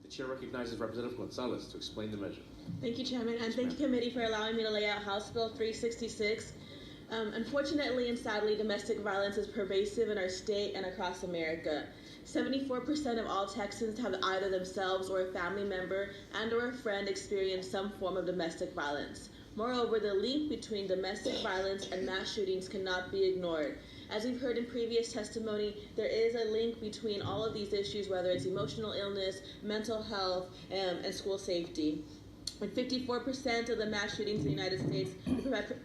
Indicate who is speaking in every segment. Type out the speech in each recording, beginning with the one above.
Speaker 1: The chair recognizes Representative Gonzalez to explain the measure.
Speaker 2: Thank you, Chairman, and thank you, committee, for allowing me to lay out House Bill 366. Unfortunately and sadly, domestic violence is pervasive in our state and across America. 74% of all Texans have either themselves or a family member and or a friend experience some form of domestic violence. Moreover, the link between domestic violence and mass shootings cannot be ignored. As we've heard in previous testimony, there is a link between all of these issues, whether it's emotional illness, mental health, and school safety. With 54% of the mass shootings in the United States,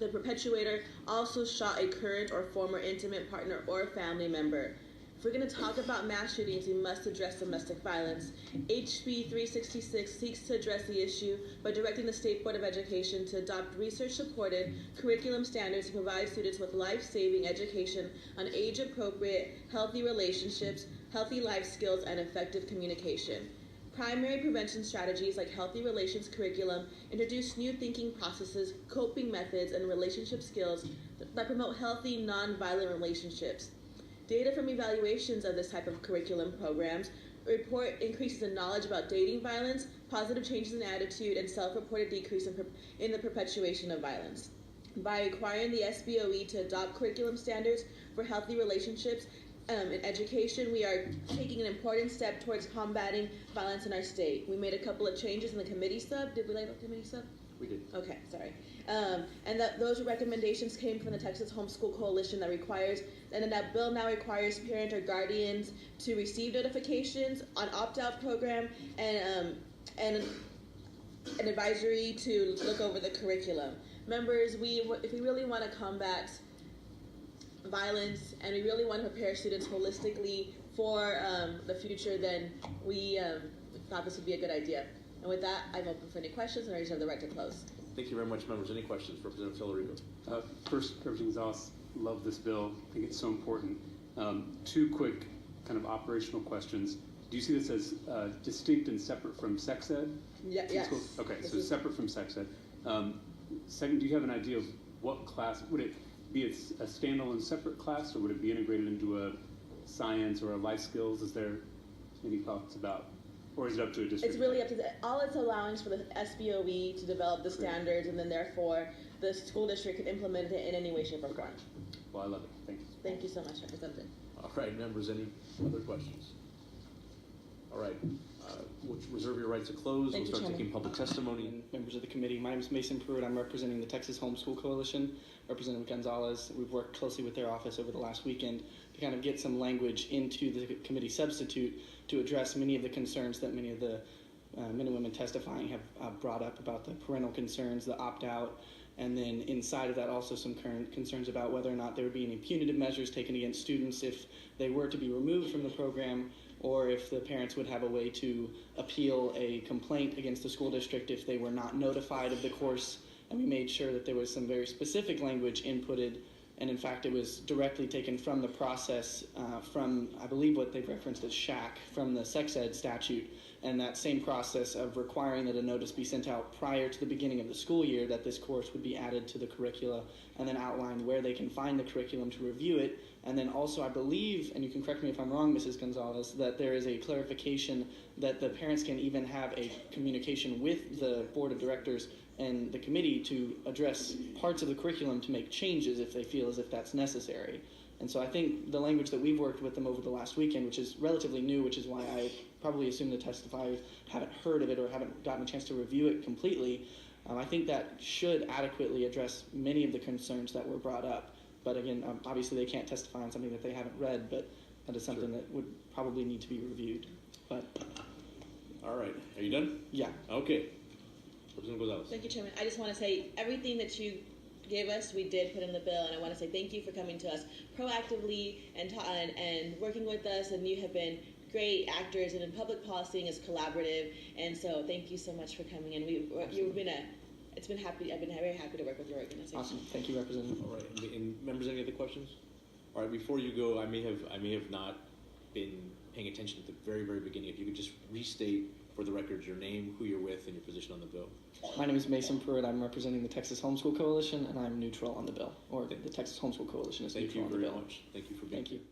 Speaker 2: the perpetrator also shot a current or former intimate partner or family member. If we're going to talk about mass shootings, we must address domestic violence. HB 366 seeks to address the issue by directing the State Board of Education to adopt research-supported curriculum standards to provide students with life-saving education on age-appropriate, healthy relationships, healthy life skills, and effective communication. Primary prevention strategies like healthy relations curriculum introduce new thinking processes, coping methods, and relationship skills that promote healthy, non-violent relationships. Data from evaluations of this type of curriculum programs report increases in knowledge about dating violence, positive changes in attitude, and self-reported decrease in the perpetuation of violence. By requiring the SBOE to adopt curriculum standards for healthy relationships in education, we are taking an important step towards combating violence in our state. We made a couple of changes in the committee sub. Did we lay out the committee sub?
Speaker 1: We did.
Speaker 2: Okay, sorry. And those recommendations came from the Texas Homeschool Coalition that bill now requires parent or guardians to receive notifications on opt-out program and an advisory to look over the curriculum. Members, if we really want to combat violence and we really want to prepare students holistically for the future, then we thought this would be a good idea. And with that, I'm open for any questions, and I reserve the right to close.
Speaker 1: Thank you very much, members. Any questions for Representative Tellerico?
Speaker 3: First, Representative Gonzalez, love this bill. I think it's so important. Two quick kind of operational questions. Do you see this as distinct and separate from sex ed?
Speaker 2: Yeah, yes.
Speaker 3: Okay, so separate from sex ed. Second, do you have an idea of what class, would it be a standalone separate class, or would it be integrated into a science or a life skills? Is there any thoughts about, or is it up to a district?
Speaker 2: It's really up to all it's allowing is for the SBOE to develop the standards, and then therefore the school district can implement it in any way, shape, or form.
Speaker 3: Well, I love it. Thank you.
Speaker 2: Thank you so much, Representative.
Speaker 1: All right, members, any other questions? All right, we'll reserve your right to close.
Speaker 2: Thank
Speaker 1: We'll start taking public testimony.
Speaker 4: And members of the committee, my name is Mason Pruitt. I'm representing the Texas Homeschool Coalition. Representative Gonzalez, we've worked closely with their office over the last weekend to kind of get some language into the committee substitute to address many of the concerns that many of the men and women testifying have brought up about the parental concerns, the opt-out, and then inside of that also some current concerns about whether or not there would be any punitive measures taken against students if they were to be removed from the program, or if the parents would have a way to appeal a complaint against the school district if they were not notified of the course. And we made sure that there was some very specific language inputted, and in fact it was directly taken from the process from, I believe what they've referenced as SHAC, from the sex ed statute, and that same process of requiring that a notice be sent out prior to the beginning of the school year that this course would be added to the curricula, and then outline where they can find the curriculum to review it. And then also I believe, and you can correct me if I'm wrong, Mrs. Gonzalez, that there is a clarification that the parents can even have a communication with the board of directors and the committee to address parts of the curriculum to make changes if they feel as if that's necessary. And so I think the language that we've worked with them over the last weekend, which is relatively new, which is why I probably assume the testifiers haven't heard of it or haven't gotten a chance to review it completely, I think that should adequately address many of the concerns that were brought up. But again, obviously they can't testify on something that they haven't read, but that is something that would probably need to be reviewed. But
Speaker 1: all right, are you done?
Speaker 4: Yeah.
Speaker 1: Okay. Representative Gonzalez.
Speaker 2: Thank you, Chairman. I just want to say everything that you gave us, we did put in the bill, and I want to say thank you for coming to us proactively and working with us, and you have been great actors, and in public policy is collaborative, and so thank you so much for coming in. I've been very happy to work with your organization.
Speaker 4: Awesome. Thank you, Representative.
Speaker 1: All right, and members, any other questions? All right, before you go, I may have not been paying attention at the very, very beginning. If you could just restate for the record your name, who you're with, and your position on the bill.
Speaker 4: My name is Mason Pruitt. I'm representing the Texas Homeschool Coalition, and I'm neutral on the bill, or the Texas Homeschool Coalition is neutral on the bill.
Speaker 1: Thank you very much. Thank you for being here.
Speaker 4: Thank you.